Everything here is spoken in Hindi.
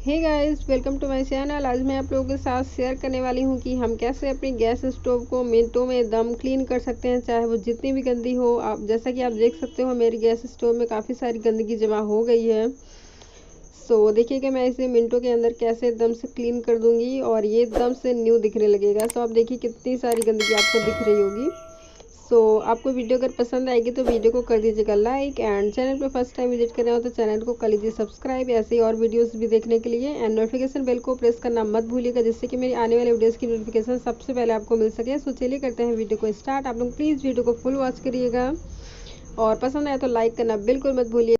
Hey guys, welcome to my channel. आज मैं आप लोगों के साथ शेयर करने वाली हूँ कि हम कैसे अपनी गैस स्टोव को मिनटों में एकदम क्लीन कर सकते हैं, चाहे वो जितनी भी गंदी हो। आप जैसा कि आप देख सकते हो, मेरी गैस स्टोव में काफ़ी सारी गंदगी जमा हो गई है। देखिए कि मैं इसे मिनटों के अंदर कैसे एकदम से क्लीन कर दूंगी और ये एकदम से न्यू दिखने लगेगा। आप देखिए कितनी सारी गंदगी आपको दिख रही होगी। आपको वीडियो अगर पसंद आएगी तो वीडियो को कर दीजिएगा लाइक, एंड चैनल पे फर्स्ट टाइम विजिट कर रहे हो तो चैनल को कर लीजिए सब्सक्राइब, ऐसे ही और वीडियोस भी देखने के लिए। एंड नोटिफिकेशन बेल को प्रेस करना मत भूलिएगा, जिससे कि मेरी आने वाले वीडियोस की नोटिफिकेशन सबसे पहले आपको मिल सके। चलिए करते हैं वीडियो को स्टार्ट। आप लोग प्लीज़ वीडियो को फुल वॉच करिएगा और पसंद आए तो लाइक करना बिल्कुल मत भूलिए।